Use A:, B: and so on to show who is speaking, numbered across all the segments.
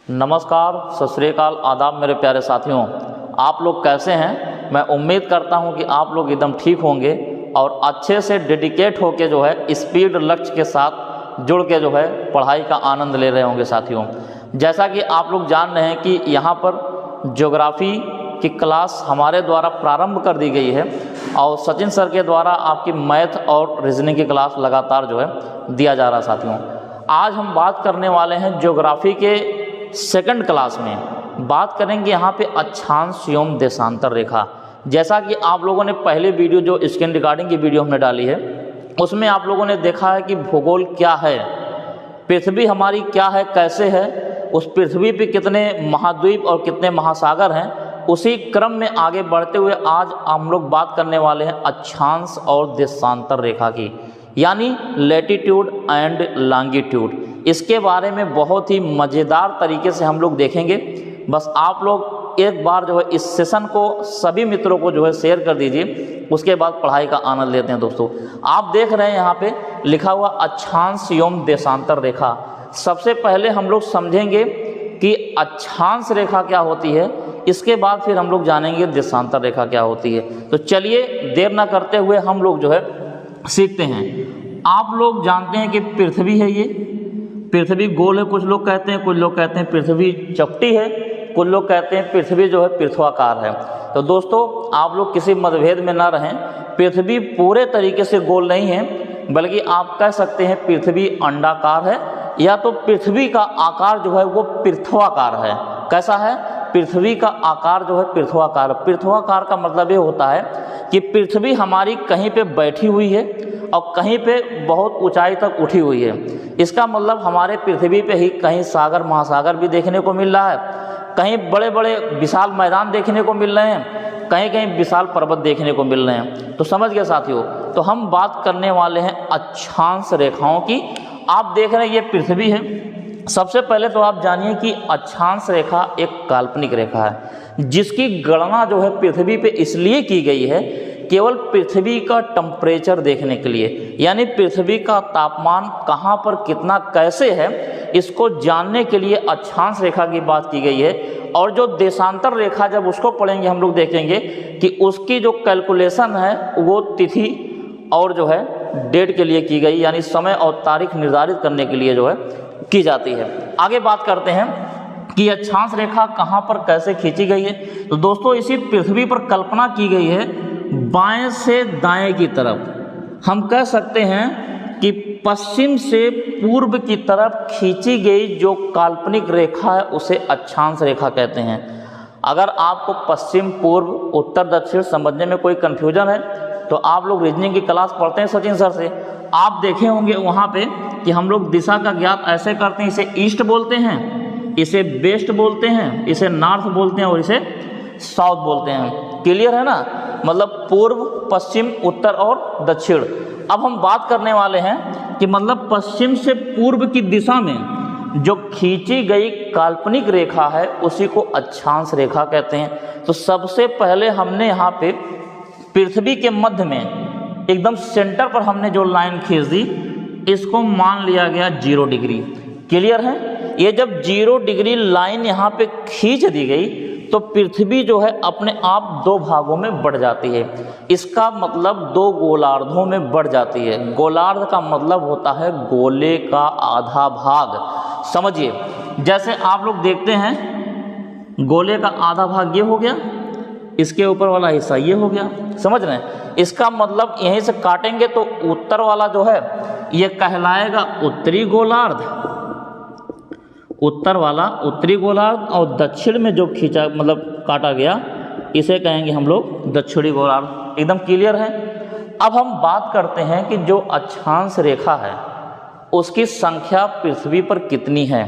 A: नमस्कार, सत श्री अकाल, आदाब मेरे प्यारे साथियों। आप लोग कैसे हैं? मैं उम्मीद करता हूं कि आप लोग एकदम ठीक होंगे और अच्छे से डेडिकेट होके जो है स्पीड लक्ष्य के साथ जुड़ के जो है पढ़ाई का आनंद ले रहे होंगे। साथियों, जैसा कि आप लोग जान रहे हैं कि यहाँ पर ज्योग्राफी की क्लास हमारे द्वारा प्रारंभ कर दी गई है और सचिन सर के द्वारा आपकी मैथ और रीजनिंग की क्लास लगातार जो है दिया जा रहा है। साथियों, आज हम बात करने वाले हैं ज्योग्राफी के सेकंड क्लास में बात करेंगे यहाँ पे अक्षांश एवं देशांतर रेखा। जैसा कि आप लोगों ने पहले वीडियो जो स्क्रीन रिकॉर्डिंग की वीडियो हमने डाली है उसमें आप लोगों ने देखा है कि भूगोल क्या है, पृथ्वी हमारी क्या है, कैसे है, उस पृथ्वी पे कितने महाद्वीप और कितने महासागर हैं। उसी क्रम में आगे बढ़ते हुए आज हम लोग बात करने वाले हैं अक्षांश और देशांतर रेखा की, यानी लैटिट्यूड एंड लॉन्गिट्यूड। इसके बारे में बहुत ही मज़ेदार तरीके से हम लोग देखेंगे। बस आप लोग एक बार जो है इस सेशन को सभी मित्रों को जो है शेयर कर दीजिए, उसके बाद पढ़ाई का आनंद लेते हैं। दोस्तों, आप देख रहे हैं यहाँ पे लिखा हुआ अक्षांश एवं देशांतर रेखा। सबसे पहले हम लोग समझेंगे कि अक्षांश रेखा क्या होती है, इसके बाद फिर हम लोग जानेंगे देशांतर रेखा क्या होती है। तो चलिए देर ना करते हुए हम लोग जो है सीखते हैं। आप लोग जानते हैं कि पृथ्वी है, ये पृथ्वी गोल है, कुछ लोग कहते हैं, कुछ लोग कहते हैं पृथ्वी चपटी है, कुछ लोग कहते हैं पृथ्वी जो है पृथ्वाकार है। तो दोस्तों, आप लोग किसी मतभेद में ना रहें। पृथ्वी पूरे तरीके से गोल नहीं है, बल्कि आप कह सकते हैं पृथ्वी अंडाकार है, या तो पृथ्वी का आकार जो है वो पृथ्वाकार है। कैसा है? पृथ्वी का आकार जो है पृथ्वाकार। पृथ्वाकार का मतलब ये होता है कि पृथ्वी हमारी कहीं पे बैठी हुई है और कहीं पे बहुत ऊंचाई तक उठी हुई है। इसका मतलब हमारे पृथ्वी पे ही कहीं सागर महासागर भी देखने को मिल रहा है, कहीं बड़े बड़े विशाल मैदान देखने को मिल रहे हैं, कहीं कहीं विशाल पर्वत देखने को मिल रहे हैं। तो समझ गए साथियों। तो हम बात करने वाले हैं अक्षांश रेखाओं की। आप देख रहे हैं ये पृथ्वी है। सबसे पहले तो आप जानिए कि अक्षांश रेखा एक काल्पनिक रेखा है जिसकी गणना जो है पृथ्वी पे इसलिए की गई है केवल पृथ्वी का टेम्परेचर देखने के लिए, यानी पृथ्वी का तापमान कहाँ पर कितना कैसे है इसको जानने के लिए अक्षांश रेखा की बात की गई है। और जो देशांतर रेखा जब उसको पढ़ेंगे हम लोग देखेंगे कि उसकी जो कैलकुलेशन है वो तिथि और जो है डेट के लिए की गई, यानी समय और तारीख निर्धारित करने के लिए जो है की जाती है। आगे बात करते हैं कि अक्षांश रेखा कहाँ पर कैसे खींची गई है। तो दोस्तों, इसी पृथ्वी पर कल्पना की गई है बाएं से दाएं की तरफ। हम कह सकते हैं कि पश्चिम से पूर्व की तरफ खींची गई जो काल्पनिक रेखा है उसे अक्षांश रेखा कहते हैं। अगर आपको पश्चिम, पूर्व, उत्तर, दक्षिण समझने में कोई कन्फ्यूजन है तो आप लोग रीजनिंग की क्लास पढ़ते हैं सचिन सर से, आप देखे होंगे वहाँ पे कि हम लोग दिशा का ज्ञात ऐसे करते हैं, इसे ईस्ट बोलते हैं, इसे वेस्ट बोलते हैं, इसे नॉर्थ बोलते हैं और इसे साउथ बोलते हैं। क्लियर है ना? मतलब पूर्व, पश्चिम, उत्तर और दक्षिण। अब हम बात करने वाले हैं कि मतलब पश्चिम से पूर्व की दिशा में जो खींची गई काल्पनिक रेखा है उसी को अक्षांश रेखा कहते हैं। तो सबसे पहले हमने यहाँ पे पृथ्वी के मध्य में एकदम सेंटर पर हमने जो लाइन खींच दी इसको मान लिया गया 0 डिग्री। क्लियर है? ये जब 0 डिग्री लाइन यहाँ पे खींच दी गई तो पृथ्वी जो है अपने आप 2 भागों में बढ़ जाती है। इसका मतलब 2 गोलार्धों में बढ़ जाती है। गोलार्ध का मतलब होता है गोले का आधा भाग। समझिए, जैसे आप लोग देखते हैं गोले का आधा भाग ये हो गया, इसके ऊपर वाला हिस्सा ये हो गया। समझ रहे हैं? इसका मतलब यहीं से काटेंगे तो उत्तर वाला जो है ये कहलाएगा उत्तरी गोलार्ध, उत्तर वाला उत्तरी गोलार्ध, और दक्षिण में जो खींचा मतलब काटा गया इसे कहेंगे हम लोग दक्षिणी गोलार्ध। एकदम क्लियर है? अब हम बात करते हैं कि जो अक्षांश रेखा है उसकी संख्या पृथ्वी पर कितनी है।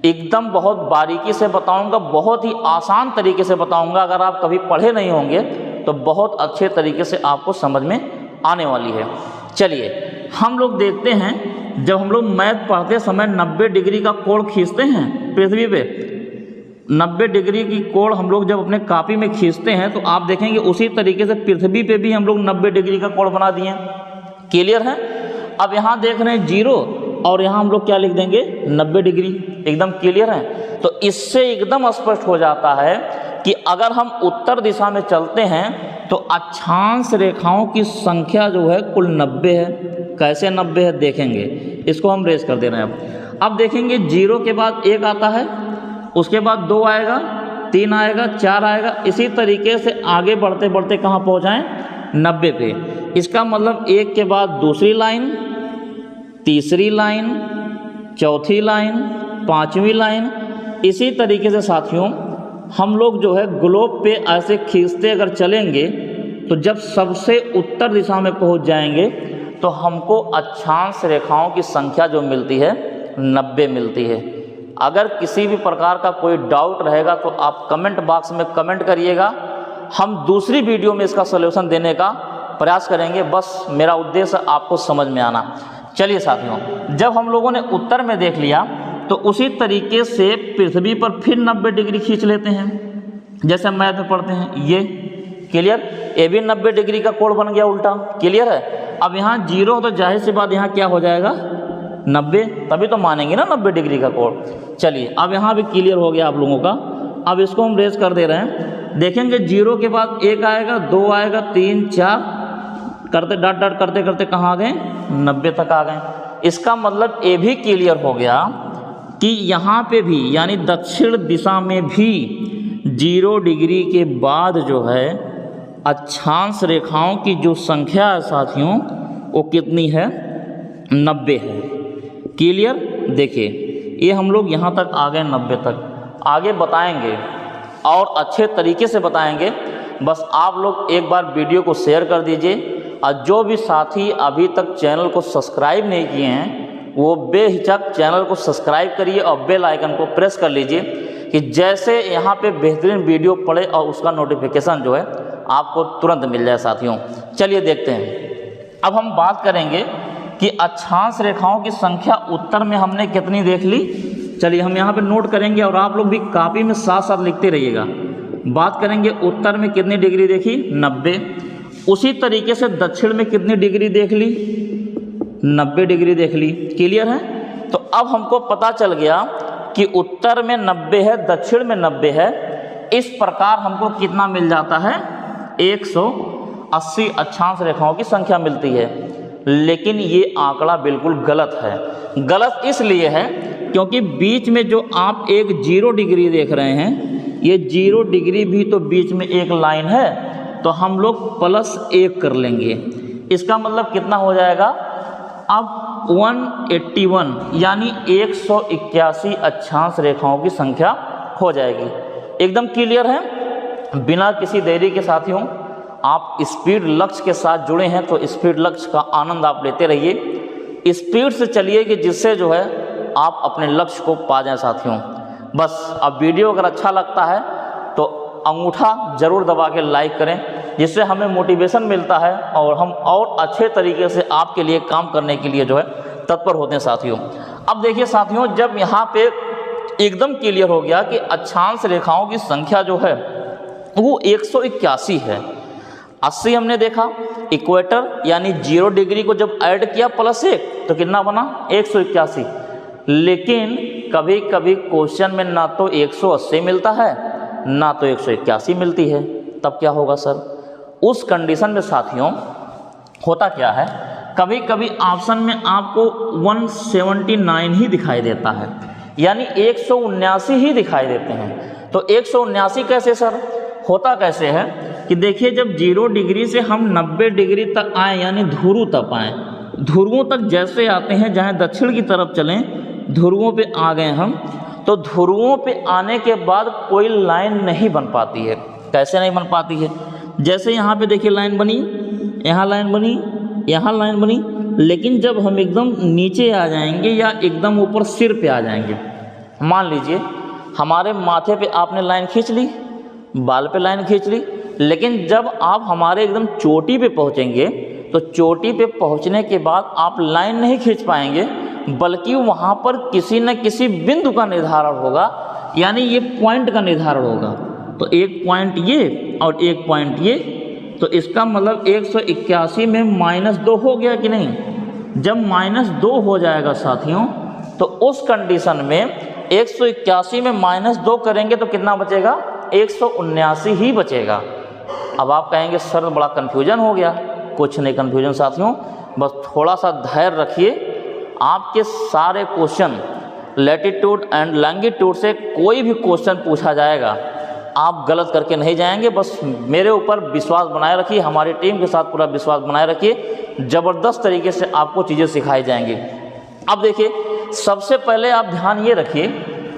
A: एकदम बहुत बारीकी से बताऊंगा, बहुत ही आसान तरीके से बताऊंगा। अगर आप कभी पढ़े नहीं होंगे तो बहुत अच्छे तरीके से आपको समझ में आने वाली है। चलिए हम लोग देखते हैं, जब हम लोग मैथ पढ़ते समय 90 डिग्री का कोण खींचते हैं पृथ्वी पे, 90 डिग्री की कोण हम लोग जब अपने कॉपी में खींचते हैं तो आप देखेंगे उसी तरीके से पृथ्वी पे भी हम लोग 90 डिग्री का कोण बना दिए। क्लियर है? अब यहाँ देख रहे हैं 0, और यहाँ हम लोग क्या लिख देंगे 90 डिग्री। एकदम क्लियर है। तो इससे एकदम स्पष्ट हो जाता है कि अगर हम उत्तर दिशा में चलते हैं तो अक्षांश रेखाओं की संख्या जो है कुल 90 है। कैसे 90 है देखेंगे, इसको हम रेस कर दे रहे हैं। अब देखेंगे 0 के बाद 1 आता है, उसके बाद 2 आएगा, 3 आएगा, 4 आएगा, इसी तरीके से आगे बढ़ते बढ़ते कहाँ पहुँच जाएँ 90 पे। इसका मतलब 1 के बाद दूसरी लाइन, तीसरी लाइन, चौथी लाइन, पांचवी लाइन, इसी तरीके से साथियों हम लोग जो है ग्लोब पे ऐसे खींचते अगर चलेंगे तो जब सबसे उत्तर दिशा में पहुंच जाएंगे तो हमको अक्षांश रेखाओं की संख्या जो मिलती है 90 मिलती है। अगर किसी भी प्रकार का कोई डाउट रहेगा तो आप कमेंट बॉक्स में कमेंट करिएगा, हम दूसरी वीडियो में इसका सलूशन देने का प्रयास करेंगे। बस मेरा उद्देश्य आपको समझ में आना। चलिए साथियों, जब हम लोगों ने उत्तर में देख लिया तो उसी तरीके से पृथ्वी पर फिर 90 डिग्री खींच लेते हैं, जैसे मैथ में पढ़ते हैं। ये क्लियर, ये भी 90 डिग्री का कोण बन गया उल्टा। क्लियर है। अब यहाँ 0 तो जाहिर सी बात यहाँ क्या हो जाएगा 90, तभी तो मानेंगे ना 90 डिग्री का कोण। चलिए अब यहाँ भी क्लियर हो गया आप लोगों का। अब इसको हम रेस कर दे रहे हैं। देखेंगे 0 के बाद 1 आएगा, 2 आएगा, 3, 4 करते डॉट डॉट करते करते कहाँ आ गए 90 तक आ गए। इसका मतलब ये भी क्लियर हो गया कि यहाँ पे भी यानी दक्षिण दिशा में भी 0 डिग्री के बाद जो है अक्षांश रेखाओं की जो संख्या है साथियों वो कितनी है 90 है। क्लियर। देखिए ये हम लोग यहाँ तक आ गए 90 तक। आगे बताएंगे और अच्छे तरीके से बताएंगे। बस आप लोग एक बार वीडियो को शेयर कर दीजिए और जो भी साथी अभी तक चैनल को सब्सक्राइब नहीं किए हैं वो बेहिचक चैनल को सब्सक्राइब करिए और बेल आइकन को प्रेस कर लीजिए कि जैसे यहाँ पे बेहतरीन वीडियो पड़े और उसका नोटिफिकेशन जो है आपको तुरंत मिल जाए। साथियों चलिए देखते हैं। अब हम बात करेंगे कि अक्षांश रेखाओं की संख्या उत्तर में हमने कितनी देख ली। चलिए हम यहाँ पे नोट करेंगे और आप लोग भी कॉपी में साथ साथ लिखते रहिएगा। बात करेंगे उत्तर में कितनी डिग्री देखी 90। उसी तरीके से दक्षिण में कितनी डिग्री देख ली 90 डिग्री देख ली। क्लियर है। तो अब हमको पता चल गया कि उत्तर में 90 है, दक्षिण में 90 है। इस प्रकार हमको कितना मिल जाता है 180 अक्षांश रेखाओं की संख्या मिलती है। लेकिन ये आंकड़ा बिल्कुल गलत है। गलत इसलिए है क्योंकि बीच में जो आप एक 0 डिग्री देख रहे हैं, ये 0 डिग्री भी तो बीच में एक लाइन है, तो हम लोग +1 कर लेंगे। इसका मतलब कितना हो जाएगा अब 181 यानी 181 अक्षांश रेखाओं की संख्या हो जाएगी। एकदम क्लियर है। बिना किसी देरी के साथियों आप स्पीड लक्ष्य के साथ जुड़े हैं तो स्पीड लक्ष्य का आनंद आप लेते रहिए। स्पीड से चलिए कि जिससे जो है आप अपने लक्ष्य को पा जाएं साथियों। बस अब वीडियो अगर अच्छा लगता है तो अंगूठा ज़रूर दबा के लाइक करें, जिससे हमें मोटिवेशन मिलता है और हम और अच्छे तरीके से आपके लिए काम करने के लिए जो है तत्पर होते हैं साथियों। अब देखिए साथियों, जब यहाँ पे एकदम क्लियर हो गया कि अक्षांश रेखाओं की संख्या जो है वो 181 है। 80 हमने देखा, इक्वेटर यानी 0 डिग्री को जब ऐड किया +1 तो कितना बना 181। लेकिन कभी कभी क्वेश्चन में ना तो 180 मिलता है ना तो 181 मिलती है। तब क्या होगा सर? उस कंडीशन में साथियों होता क्या है, कभी कभी ऑप्शन में आपको 179 ही दिखाई देता है, यानी 179 ही दिखाई देते हैं। तो 179 कैसे सर? होता कैसे है कि देखिए जब 0 डिग्री से हम 90 डिग्री तक आए यानी ध्रुव तक आए, ध्रुवों तक जैसे आते हैं, जहाँ दक्षिण की तरफ चलें ध्रुवों पे आ गए हम, तो ध्रुवों पे आने के बाद कोई लाइन नहीं बन पाती है। कैसे नहीं बन पाती है? जैसे यहाँ पे देखिए लाइन बनी, यहाँ लाइन बनी, यहाँ लाइन बनी, लेकिन जब हम एकदम नीचे आ जाएंगे या एकदम ऊपर सिर पे आ जाएंगे, मान लीजिए हमारे माथे पे आपने लाइन खींच ली, बाल पे लाइन खींच ली, लेकिन जब आप हमारे एकदम चोटी पे पहुँचेंगे तो चोटी पे पहुँचने के बाद आप लाइन नहीं खींच पाएंगे, बल्कि वहाँ पर किसी न किसी बिंदु का निर्धारण होगा, यानी ये पॉइंट का निर्धारण होगा। तो एक पॉइंट ये और एक पॉइंट ये, तो इसका मतलब 181 में -2 हो गया कि नहीं? जब -2 हो जाएगा साथियों, तो उस कंडीशन में 181 में -2 करेंगे तो कितना बचेगा? 179 ही बचेगा। अब आप कहेंगे सर बड़ा कन्फ्यूजन हो गया। कुछ नहीं कन्फ्यूजन साथियों, बस थोड़ा सा धैर्य रखिए। आपके सारे क्वेश्चन लैटिट्यूड एंड लॉन्गिट्यूड से कोई भी क्वेश्चन पूछा जाएगा, आप गलत करके नहीं जाएंगे। बस मेरे ऊपर विश्वास बनाए रखिए, हमारी टीम के साथ पूरा विश्वास बनाए रखिए। ज़बरदस्त तरीके से आपको चीज़ें सिखाई जाएंगी। अब देखिए, सबसे पहले आप ध्यान ये रखिए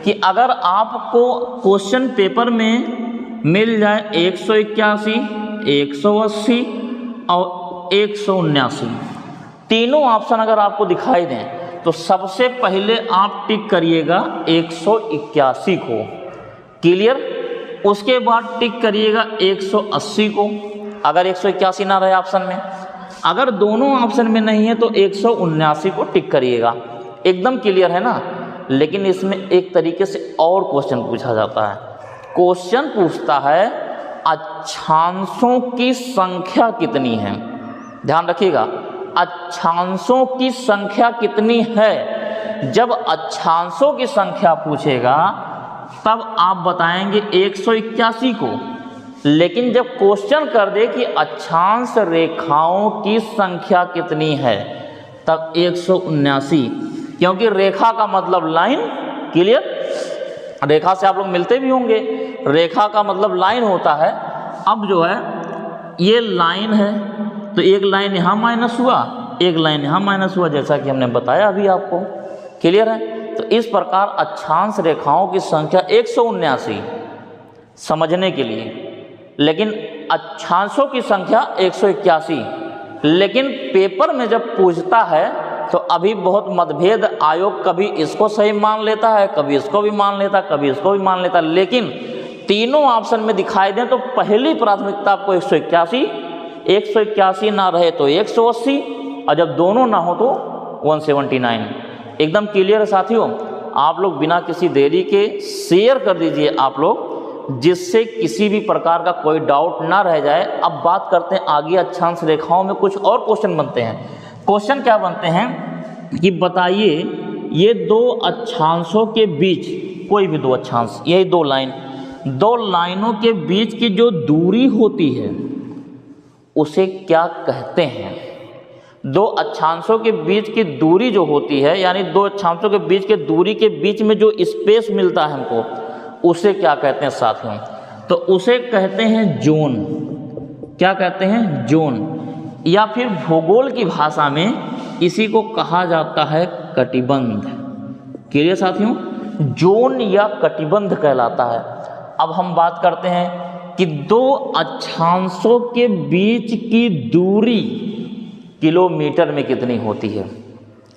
A: कि अगर आपको क्वेश्चन पेपर में मिल जाए 181, 180 और 179, तीनों ऑप्शन अगर आपको दिखाई दें तो सबसे पहले आप टिक करिएगा 181 को। क्लियर? उसके बाद टिक करिएगा 180 को, अगर 181 ना रहे ऑप्शन में। अगर दोनों ऑप्शन में नहीं है तो 179 को टिक करिएगा। एकदम क्लियर है ना? लेकिन इसमें एक तरीके से और क्वेश्चन पूछा जाता है। क्वेश्चन पूछता है अक्षांशों की संख्या कितनी है। ध्यान रखिएगा, अक्षांशों की संख्या कितनी है। जब अक्षांशों की संख्या पूछेगा तब आप बताएंगे 181 को, लेकिन जब क्वेश्चन कर दे कि अक्षांश रेखाओं की संख्या कितनी है तब 179, क्योंकि रेखा का मतलब लाइन। क्लियर? रेखा से आप लोग मिलते भी होंगे, रेखा का मतलब लाइन होता है। अब जो है ये लाइन है तो एक लाइन यहाँ माइनस हुआ, एक लाइन यहाँ माइनस हुआ, जैसा कि हमने बताया अभी आपको। क्लियर है? तो इस प्रकार अक्षांश रेखाओं की संख्या 179 समझने के लिए, लेकिन अक्षांशों की संख्या 181। लेकिन पेपर में जब पूछता है तो अभी बहुत मतभेद, आयोग कभी इसको सही मान लेता है, कभी इसको भी मान लेता है, कभी इसको भी मान लेता है। लेकिन तीनों ऑप्शन में दिखाई दें तो पहली प्राथमिकता आपको 181, 181 ना रहे तो 180, और जब दोनों ना हो तो 179। एकदम क्लियर है साथियों? आप लोग बिना किसी देरी के शेयर कर दीजिए आप लोग, जिससे किसी भी प्रकार का कोई डाउट ना रह जाए। अब बात करते हैं आगे, अक्षांश रेखाओं में कुछ और क्वेश्चन बनते हैं। क्वेश्चन क्या बनते हैं कि बताइए ये दो अक्षांशों के बीच, कोई भी दो अक्षांश, यही दो लाइनों के बीच की जो दूरी होती है उसे क्या कहते हैं। दो अक्षांशों के बीच की दूरी जो होती है, यानी दो अक्षांशों के बीच के दूरी के बीच में जो स्पेस मिलता है हमको, उसे क्या कहते हैं साथियों? तो उसे कहते हैं जोन। क्या कहते हैं? जोन। या फिर भूगोल की भाषा में इसी को कहा जाता है कटिबंध। क्लियर साथियों? जोन या कटिबंध कहलाता है। अब हम बात करते हैं कि दो अक्षांशों के बीच की दूरी किलोमीटर में कितनी होती है।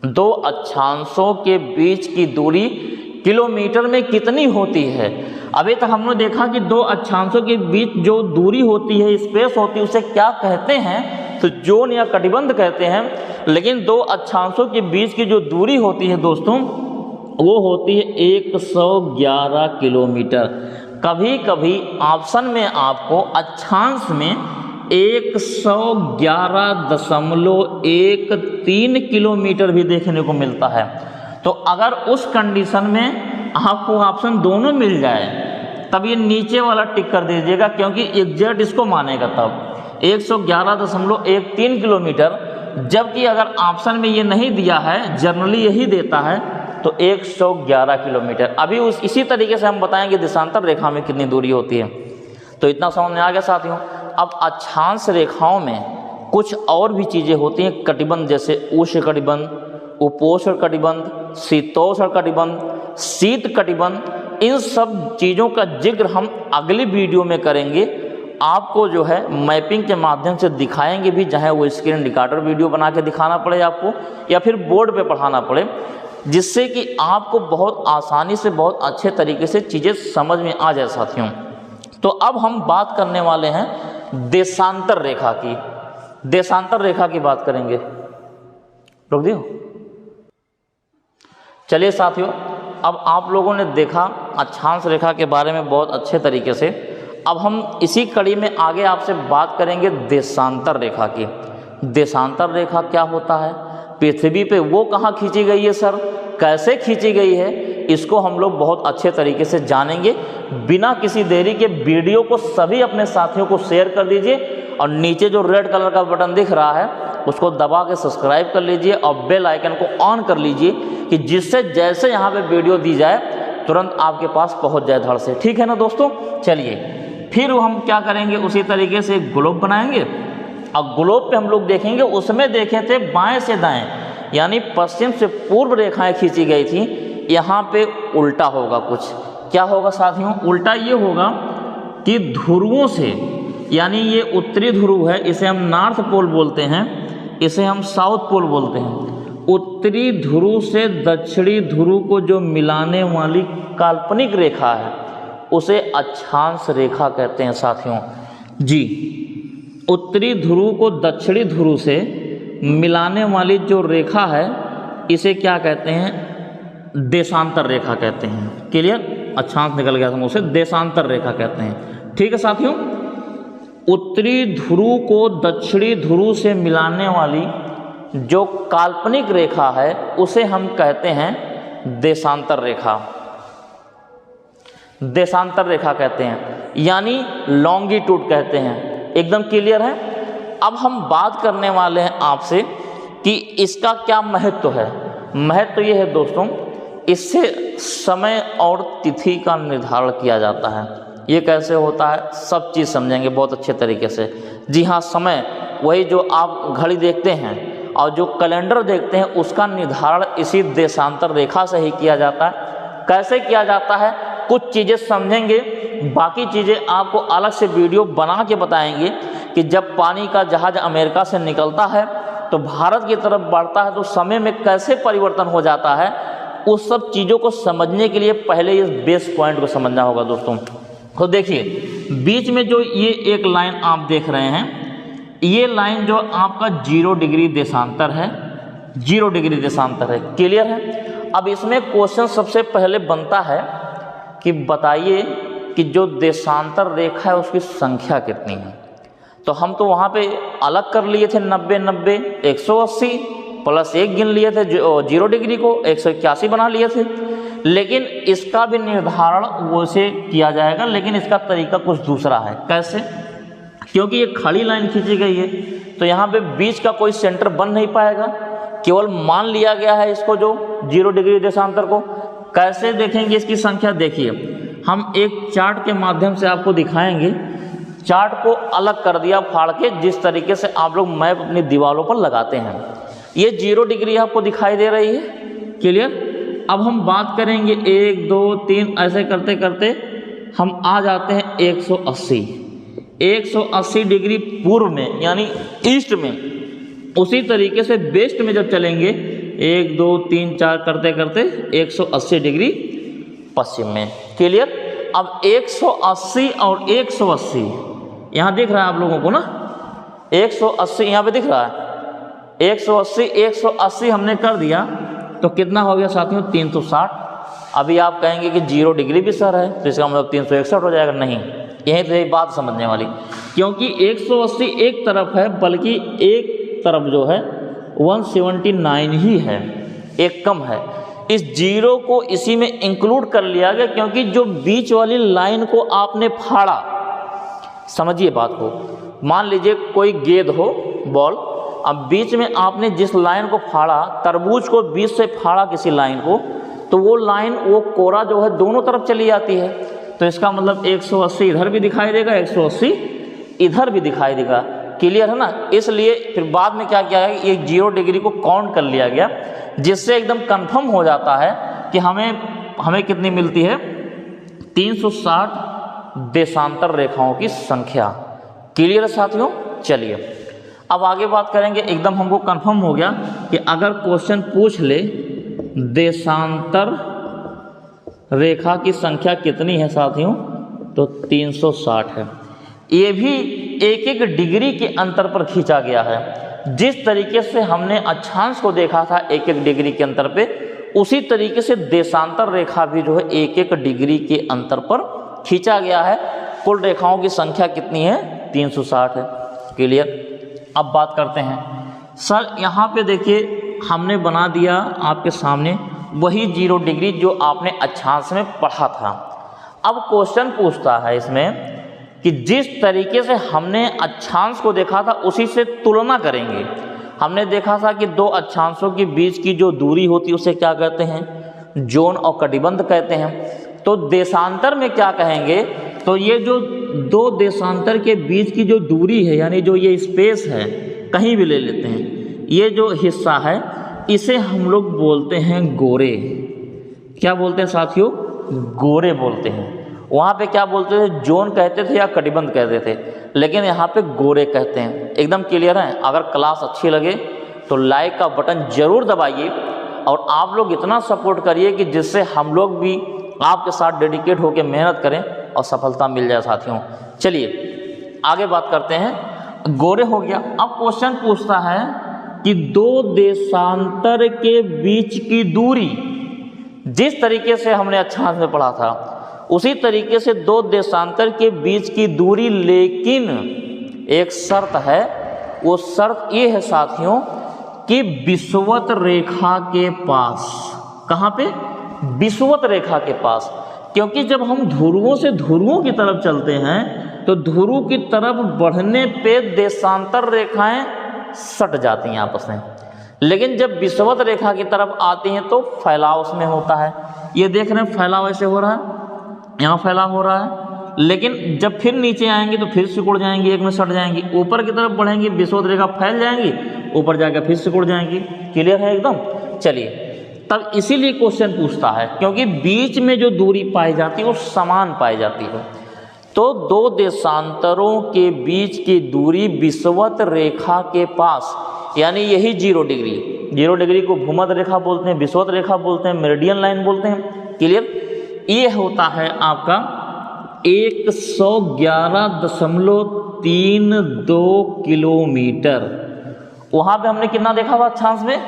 A: दो अक्षांशों के बीच की दूरी किलोमीटर में कितनी होती है। अभी तक हमने देखा कि दो अक्षांशों के बीच जो दूरी होती है, स्पेस होती है, उसे क्या कहते हैं? तो जोन या कटिबंध कहते हैं। लेकिन दो अक्षांशों के बीच की जो दूरी होती है दोस्तों, वो होती है 111 किलोमीटर। कभी कभी ऑप्शन में आपको अक्षांश में 111.13 किलोमीटर भी देखने को मिलता है। तो अगर उस कंडीशन में आपको ऑप्शन दोनों मिल जाए तब ये नीचे वाला टिक कर दीजिएगा, क्योंकि एग्जैक्ट इसको मानेगा तब 111.13 किलोमीटर। जबकि अगर ऑप्शन में ये नहीं दिया है, जनरली यही देता है, तो 111 किलोमीटर। अभी इसी तरीके से हम बताएंगे देशांतर रेखा में कितनी दूरी होती है। तो इतना समझ में आ गया साथियों। अब अक्षांश रेखाओं में कुछ और भी चीज़ें होती हैं कटिबंध, जैसे उष्ण कटिबंध, उपोष्ण कटिबंध, शीतोष्ण कटिबंध, शीत कटिबंध। इन सब चीज़ों का जिक्र हम अगली वीडियो में करेंगे। आपको जो है मैपिंग के माध्यम से दिखाएंगे भी, चाहे वो स्क्रीन रिकॉर्डर वीडियो बना के दिखाना पड़े आपको या फिर बोर्ड पे पढ़ाना पड़े, जिससे कि आपको बहुत आसानी से, बहुत अच्छे तरीके से चीज़ें समझ में आ जाए साथियों। तो अब हम बात करने वाले हैं देशांतर रेखा की। देशांतर रेखा की बात करेंगे। रोक दियो। चलिए साथियों, अब आप लोगों ने देखा अक्षांश रेखा के बारे में बहुत अच्छे तरीके से। अब हम इसी कड़ी में आगे आपसे बात करेंगे देशांतर रेखा की। देशांतर रेखा क्या होता है, पृथ्वी पे वो कहाँ खींची गई है सर, कैसे खींची गई है, इसको हम लोग बहुत अच्छे तरीके से जानेंगे। बिना किसी देरी के वीडियो को सभी अपने साथियों को शेयर कर दीजिए और नीचे जो रेड कलर का बटन दिख रहा है उसको दबा के सब्सक्राइब कर लीजिए और बेल आइकन को ऑन कर लीजिए कि जिससे जैसे यहाँ पे वीडियो दी जाए तुरंत आपके पास पहुँच जाए धड़ से। ठीक है ना दोस्तों। चलिए फिर हम क्या करेंगे, उसी तरीके से ग्लोब बनाएंगे और ग्लोब पे हम लोग देखेंगे, उसमें देखे थे बाएं से दाएं यानी पश्चिम से पूर्व रेखाएं खींची गई थी। यहाँ पे उल्टा होगा कुछ। क्या होगा साथियों, उल्टा ये होगा कि ध्रुवों से, यानी ये उत्तरी ध्रुव है, इसे हम नॉर्थ पोल बोलते हैं, इसे हम साउथ पोल बोलते हैं। उत्तरी ध्रुव से दक्षिणी ध्रुव को जो मिलाने वाली काल्पनिक रेखा है उसे अक्षांश रेखा कहते हैं साथियों जी। उत्तरी ध्रुव को दक्षिणी ध्रुव से मिलाने वाली जो रेखा है इसे क्या कहते हैं, देशांतर रेखा कहते हैं। क्लियर, अक्षांश निकल गया था, उसे देशांतर रेखा कहते हैं। ठीक है साथियों, उत्तरी ध्रुव को दक्षिणी ध्रुव से मिलाने वाली जो काल्पनिक रेखा है उसे हम कहते हैं देशांतर रेखा। देशांतर रेखा कहते हैं यानी लॉन्गिट्यूड कहते हैं। एकदम क्लियर है। अब हम बात करने वाले हैं आपसे कि इसका क्या महत्व है। महत्व ये है दोस्तों, इससे समय और तिथि का निर्धारण किया जाता है। ये कैसे होता है, सब चीज़ समझेंगे बहुत अच्छे तरीके से। जी हाँ, समय वही जो आप घड़ी देखते हैं और जो कैलेंडर देखते हैं उसका निर्धारण इसी देशांतर रेखा से ही किया जाता है। कैसे किया जाता है कुछ चीज़ें समझेंगे, बाकी चीज़ें आपको अलग से वीडियो बना के बताएंगे कि जब पानी का जहाज़ अमेरिका से निकलता है तो भारत की तरफ बढ़ता है तो समय में कैसे परिवर्तन हो जाता है। उस सब चीज़ों को समझने के लिए पहले इस बेस पॉइंट को समझना होगा दोस्तों। तो देखिए बीच में जो ये एक लाइन आप देख रहे हैं, ये लाइन जो आपका 0 डिग्री देशांतर है, 0 डिग्री देशांतर है। क्लियर है। अब इसमें क्वेश्चन सबसे पहले बनता है कि बताइए कि जो देशांतर रेखा है उसकी संख्या कितनी है। तो हम तो वहाँ पे अलग कर लिए थे 90 90 180 प्लस 1 गिन लिए थे 0 डिग्री को 181 बना लिए थे। लेकिन इसका भी निर्धारण वैसे किया जाएगा, लेकिन इसका तरीका कुछ दूसरा है। कैसे, क्योंकि ये खड़ी लाइन खींची गई है तो यहाँ पे बीच का कोई सेंटर बन नहीं पाएगा, केवल मान लिया गया है इसको जो 0 डिग्री देशांतर को। कैसे देखेंगे इसकी संख्या, देखिए हम एक चार्ट के माध्यम से आपको दिखाएंगे। चार्ट को अलग कर दिया फाड़ के, जिस तरीके से आप लोग मैप अपनी दीवारों पर लगाते हैं। ये 0 डिग्री आपको दिखाई दे रही है। क्लियर। अब हम बात करेंगे 1 2 3 ऐसे करते करते हम आ जाते हैं 180 डिग्री पूर्व में यानी ईस्ट में। उसी तरीके से वेस्ट में जब चलेंगे 1 2 3 4 करते करते 180 डिग्री पश्चिम में। क्लियर। अब 180 और 180 यहाँ दिख रहा है आप लोगों को ना, 180 यहाँ पे दिख रहा है। 180 हमने कर दिया तो कितना हो गया साथियों, 360। अभी आप कहेंगे कि 0 डिग्री भी सर है तो इसका मतलब 361 हो जाएगा। नहीं, यही तो एक बात समझने वाली, क्योंकि 180 एक तरफ है, बल्कि एक तरफ जो है 179 ही है, एक कम है। इस 0 को इसी में इंक्लूड कर लिया गया, क्योंकि जो बीच वाली लाइन को आपने फाड़ा, समझिए बात को, मान लीजिए कोई गेंद हो बॉल, अब बीच में आपने जिस लाइन को फाड़ा, तरबूज को बीच से फाड़ा किसी लाइन को, तो वो लाइन, वो कोरा जो है दोनों तरफ चली जाती है। तो इसका मतलब 180 इधर भी दिखाई देगा, 180 इधर भी दिखाई देगा। क्लियर है ना। इसलिए फिर बाद में क्या किया है, ये 0 डिग्री को काउंट कर लिया गया, जिससे एकदम कंफर्म हो जाता है कि हमें कितनी मिलती है, 360 देशांतर रेखाओं की संख्या। क्लियर है साथियों। चलिए अब आगे बात करेंगे। एकदम हमको कंफर्म हो गया कि अगर क्वेश्चन पूछ ले देशांतर रेखा की संख्या कितनी है साथियों, तो 360 है। ये भी एक एक डिग्री के अंतर पर खींचा गया है। जिस तरीके से हमने अक्षांश को देखा था एक एक डिग्री के अंतर पे, उसी तरीके से देशांतर रेखा भी जो है एक एक डिग्री के अंतर पर खींचा गया है। कुल रेखाओं की संख्या कितनी है, 360 है। क्लियर। अब बात करते हैं सर, यहाँ पे देखिए हमने बना दिया आपके सामने वही 0 डिग्री जो आपने अक्षांश में पढ़ा था। अब क्वेश्चन पूछता है इसमें कि जिस तरीके से हमने अक्षांश को देखा था उसी से तुलना करेंगे। हमने देखा था कि दो अक्षांशों के बीच की जो दूरी होती है उसे क्या कहते हैं, जोन और कटिबंध कहते हैं। तो देशांतर में क्या कहेंगे, तो ये जो दो देशांतर के बीच की जो दूरी है, यानी जो ये स्पेस है, कहीं भी ले लेते हैं, ये जो हिस्सा है इसे हम लोग बोलते हैं गोरे। क्या बोलते हैं साथियों, गोरे बोलते हैं। वहाँ पे क्या बोलते थे, जोन कहते थे या कटिबंध कहते थे, लेकिन यहाँ पे गोरे कहते हैं। एकदम क्लियर है। अगर क्लास अच्छी लगे तो लाइक का बटन जरूर दबाइए और आप लोग इतना सपोर्ट करिए कि जिससे हम लोग भी आपके साथ डेडिकेट होकर मेहनत करें और सफलता मिल जाए साथियों। चलिए आगे बात करते हैं। गोरे हो गया। अब क्वेश्चन पूछता है कि दो देशांतर के बीच की दूरी, जिस तरीके से हमने अक्षांश में पढ़ा था उसी तरीके से दो देशांतर के बीच की दूरी, लेकिन एक शर्त है। वो शर्त ये है साथियों कि विषुवत रेखा के पास। कहाँ पे, विषुवत रेखा के पास। क्योंकि जब हम ध्रुवों से ध्रुवों की तरफ चलते हैं तो ध्रुव की तरफ बढ़ने पे देशांतर रेखाएं सट जाती हैं आपस में, लेकिन जब विषुवत रेखा की तरफ आती हैं तो फैलाव उसमें होता है। ये देख रहे हैं फैलाव ऐसे हो रहा है, यहाँ फैलाव हो रहा है, लेकिन जब फिर नीचे आएंगे तो फिर सिकुड़ जाएंगी, एक में सट जाएंगी। ऊपर की तरफ बढ़ेंगी, विषुवत रेखा फैल जाएंगी, ऊपर जाकर फिर सिकुड़ जाएंगी। क्लियर है एकदम। चलिए, तब इसीलिए क्वेश्चन पूछता है क्योंकि बीच में जो दूरी पाई जाती है वो समान पाई जाती है। तो दो देशांतरों के बीच की दूरी विषुवत रेखा के पास, यानी यही 0 डिग्री। 0 डिग्री को भूमध्य रेखा बोलते हैं, विषुवत रेखा बोलते हैं, मेरिडियन लाइन बोलते हैं। क्लियर। ये होता है आपका 111.32 किलोमीटर। वहाँ पे हमने कितना देखा था अक्षांश में,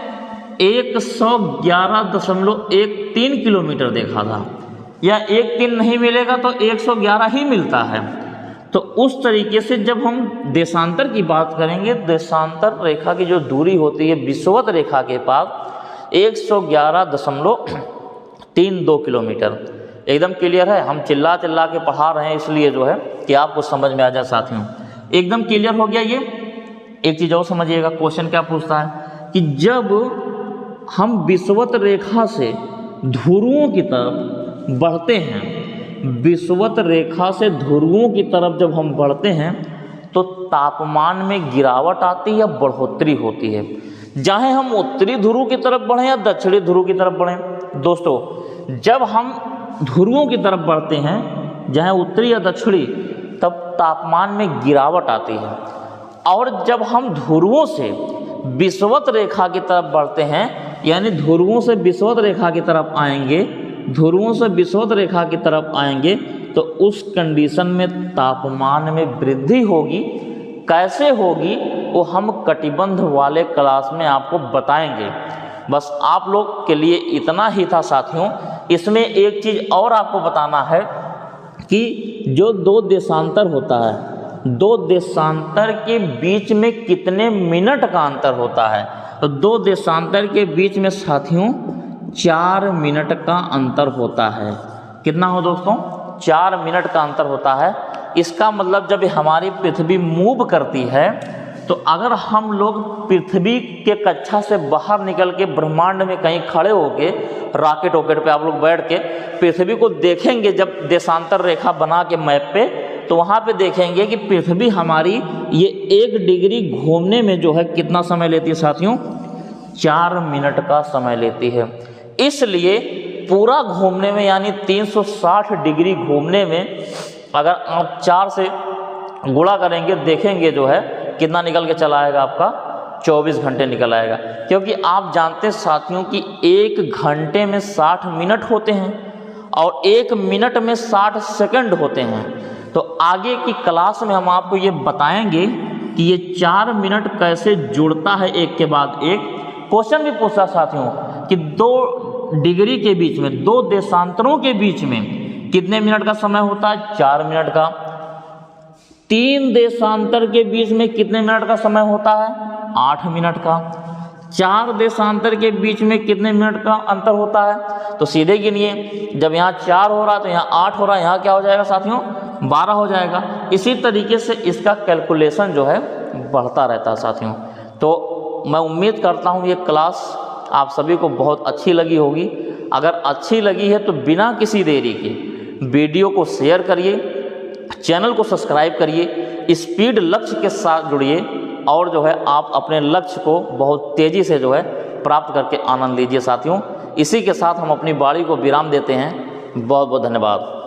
A: 111.13 किलोमीटर देखा था, या 1 नहीं मिलेगा तो 111 ही मिलता है। तो उस तरीके से जब हम देशांतर की बात करेंगे, देशांतर रेखा की जो दूरी होती है विषुवत रेखा के पास 111.32 किलोमीटर। एकदम क्लियर है। हम चिल्ला चिल्ला के पढ़ा रहे हैं इसलिए जो है कि आपको समझ में आ जाए साथियों। एकदम क्लियर हो गया। ये एक चीज़ और समझिएगा, क्वेश्चन क्या पूछता है कि जब हम विषुवत रेखा से ध्रुवों की तरफ बढ़ते हैं, विषुवत रेखा से ध्रुवों की तरफ जब हम बढ़ते हैं तो तापमान में गिरावट आती है या बढ़ोतरी होती है। चाहे हम उत्तरी ध्रुव की तरफ बढ़ें या दक्षिणी ध्रुव की तरफ बढ़ें, दोस्तों जब हम ध्रुवों की तरफ बढ़ते हैं, चाहे उत्तरी या दक्षिणी, तब तापमान में गिरावट आती है। और जब हम ध्रुवों से विषुवत रेखा की तरफ बढ़ते हैं, यानी ध्रुवों से विषुवत रेखा की तरफ आएंगे, ध्रुवों से विषुवत रेखा की तरफ आएंगे तो उस कंडीशन में तापमान में वृद्धि होगी। कैसे होगी वो हम कटिबंध वाले क्लास में आपको बताएंगे। बस आप लोग के लिए इतना ही था साथियों। इसमें एक चीज़ और आपको बताना है कि जो दो देशांतर होता है, दो देशांतर के बीच में कितने मिनट का अंतर होता है। तो दो देशांतर के बीच में साथियों 4 मिनट का अंतर होता है। कितना हो दोस्तों, 4 मिनट का अंतर होता है। इसका मतलब जब हमारी पृथ्वी मूव करती है तो अगर हम लोग पृथ्वी के कक्षा से बाहर निकल के ब्रह्मांड में कहीं खड़े होके रॉकेट वॉकेट पे आप लोग बैठ के पृथ्वी को देखेंगे, जब देशांतर रेखा बना के मैप पे, तो वहाँ पे देखेंगे कि पृथ्वी हमारी ये 1 डिग्री घूमने में जो है कितना समय लेती है साथियों, 4 मिनट का समय लेती है। इसलिए पूरा घूमने में यानी 360 डिग्री घूमने में अगर आप 4 से गुणा करेंगे, देखेंगे जो है कितना निकल के चला आएगा, आपका 24 घंटे निकल आएगा। क्योंकि आप जानते हैं साथियों कि 1 घंटे में 60 मिनट होते हैं और 1 मिनट में 60 सेकंड होते हैं। तो आगे की क्लास में हम आपको ये बताएंगे कि ये 4 मिनट कैसे जुड़ता है एक के बाद एक। क्वेश्चन भी पूछा साथियों कि 2 डिग्री के बीच में, 2 देशांतरों के बीच में कितने मिनट का समय होता है, 4 मिनट का। 3 देशांतर के बीच में कितने मिनट का समय होता है, 8 मिनट का। 4 देशांतर के बीच में कितने मिनट का अंतर होता है? तो सीधे गिनिए, जब यहाँ 4 हो रहा है तो यहाँ 8 हो रहा है, यहाँ क्या हो जाएगा साथियों? 12 हो जाएगा। इसी तरीके से इसका कैलकुलेशन जो है बढ़ता रहता है साथियों। तो मैं उम्मीद करता हूँ ये क्लास आप सभी को बहुत अच्छी लगी होगी। अगर अच्छी लगी है तो बिना किसी देरी के वीडियो को शेयर करिए, चैनल को सब्सक्राइब करिए, स्पीड लक्ष्य के साथ जुड़िए और जो है आप अपने लक्ष्य को बहुत तेज़ी से जो है प्राप्त करके आनंद लीजिए साथियों। इसी के साथ हम अपनी वाणी को विराम देते हैं। बहुत बहुत धन्यवाद।